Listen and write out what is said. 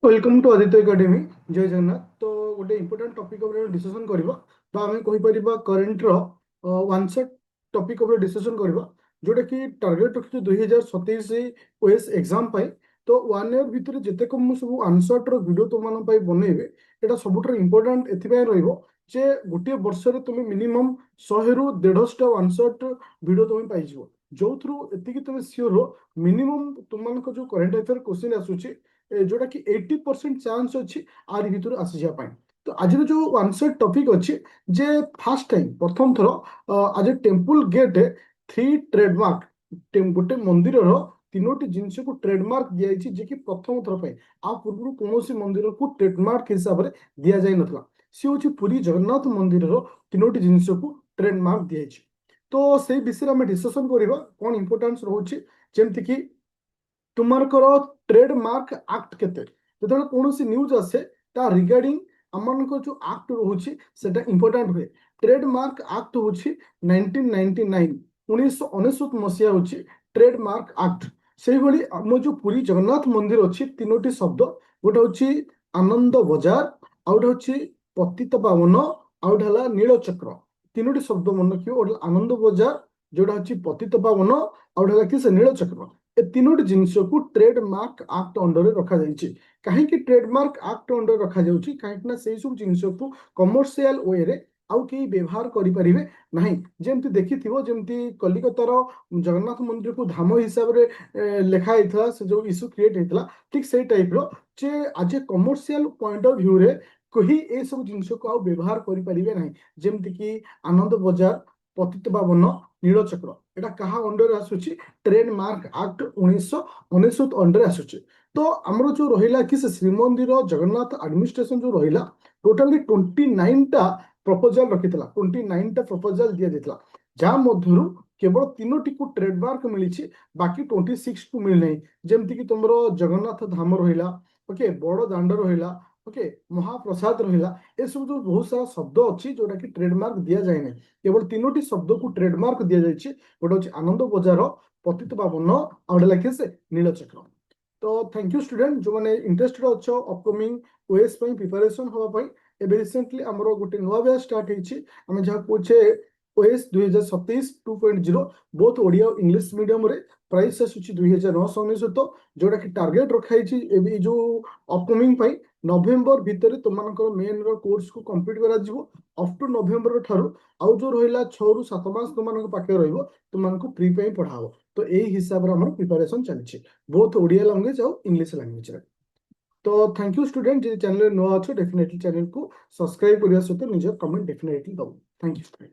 Welcome to Aditya academy. जय जगन्नाथ। तो गोटे इंपोर्टेंट टॉपिक ऊपर डिस्कशन करबा। तो आमे कहि परिबा करंट रो वन शॉट टॉपिक ऊपर डिस्कशन करबा, जोटा कि टारगेट रखियो 2027 ओएस एग्जाम पाई। तो 1 ईयर भितर जते कम सब आंसर रो वीडियो तुम मन पाई बनेबे, एटा सबुठ इंपोर्टेंट एथिबे रहइबो जे गोटे वर्ष रे तुम मिनिमम 100 रु 150 आंसर वीडियो तुम पाई जिवो, जो थ्रू एतिकी तुम सियोर हो मिनिमम तुम मन को जो करंट अफेयर क्वेश्चन आसुची जोटा कि 80% चांस अच्छी आर भितर आसी जाय। तो आज जो आंसर टॉपिक अच्छी जे फास्ट टाइम प्रथम थर आज टेम्पल गेट 3 ट्रेडमार्क गोटे मंदिर तीनोटी जिनस को ट्रेडमार्क दिखाई जे कि प्रथम थर पे आ पूर्व कौन मंदिर को ट्रेडमार्क हिसाब से दि जाए ना। सी हूँ पुरी जगन्नाथ मंदिर तीनोटी जिनस को ट्रेडमार्क दिखाई। तो से विषय में डिस्कसन करवा कौन इंपोर्टान्स रोचे जमती कि तुमरकर ट्रेडमार्क एक्ट केते जो कौन सी न्यूज आसे ता रिगार्डिंग आम जो एक्ट रोचे सेटा इंपोर्टाट हुए। ट्रेडमार्क एक्ट हूँ 1999 1999 मसीहा हूँ ट्रेडमार्क एक्ट। से भाई आम जो पुरी जगन्नाथ मंदिर अच्छी तीनोटी शब्द गोटे हूँ आनंद बजार, आउटे हूँ पतित पावन, आउटे है नीलचक्र। तीनोटी शब्द मन रखियो, गोटे आनंद बजार, जोटा हूँ पतित पावन, आउटे है कि से नीलचक्र। ए तीनोटी जिनस को ट्रेडमार्क एक्ट अंडर रखा जाइए। कहीं ट्रेडमार्क एक्ट अंडर रखा जाउछि कहीं से सब जिनस को कमर्शियल वे रे आउ कहीं व्यवहार करें ना। जमती देखी जमती कलिकतार जगन्नाथ मंदिर को धाम हिसाब से लिखाई से जो इश्यू क्रिएट होता ठीक से टाइप रे आज ए कमर्शियल पॉइंट ऑफ व्यू रे कहीं ए सब जिनस को आउ व्यवहार करें ना। जमती कि आनंद बजार, पतित पावन, नीलचक्र एटा कहा अंडर आसुची ट्रेडमार्क एक्ट 1999 अंडर आसुची। तो आमर जो रहा कि श्रीमंदिर जगन्नाथ एडमिनिस्ट्रेशन जो रहा टोटाली 29 टा प्रपोजल रखी 29 टा प्रपोजल दि जाता जहाँ मध्य केवल 3टी को ट्रेडमार्क मिली, बाकी 26 को मिलना। जमती कि तुम जगन्नाथ धाम रहा, ओके, बड़ दाण्ड रहा, ओके, महाप्रसाद रहा, ए सब जो बहुत सारा शब्द अच्छी जोटा कि ट्रेडमार्क दि जाए ना। केवल 3टी शब्द को ट्रेडमार्क दि जाए, गोटे हूँ आनंद बजार, पतित पावन, आउटे लखे से नीलचक्र। तो थैंक यू स्टूडेंट जो मैंने इंटरेस्टेड अच्छो अपकमिंग ओएस प्रिपरेशन होगा। एबे रिसेंटली आमर गोटे नुआ बैच स्टार्ट होती आम जहाँ कहे ओएस 2027 2.0 बोथ ओडिया और इंग्लिश मीडियम रे। प्राइस आसूची 2999, जोटा कि टार्गेट रखाई जो अपकमिंग नवेम्बर भितर तुम मेन कोर्स को कंप्लीट करा अप टू नवेम्बर ठारू आउ जो रहा 6 ରୁ 7 मास तुम पाखे तुमको प्री पढ़ा। तो यही हिसाब से प्रिपरेशन चलती बोथ ओडिया लैंग्वेज और इंग्लिश लैंग्वेज रे। तो thank you student ji channel नुआ अच्छे डेफिनेटली चैनल को सब्सक्राइब करने सहित निज कमेंट डेफिनेटली दो। Thank you student.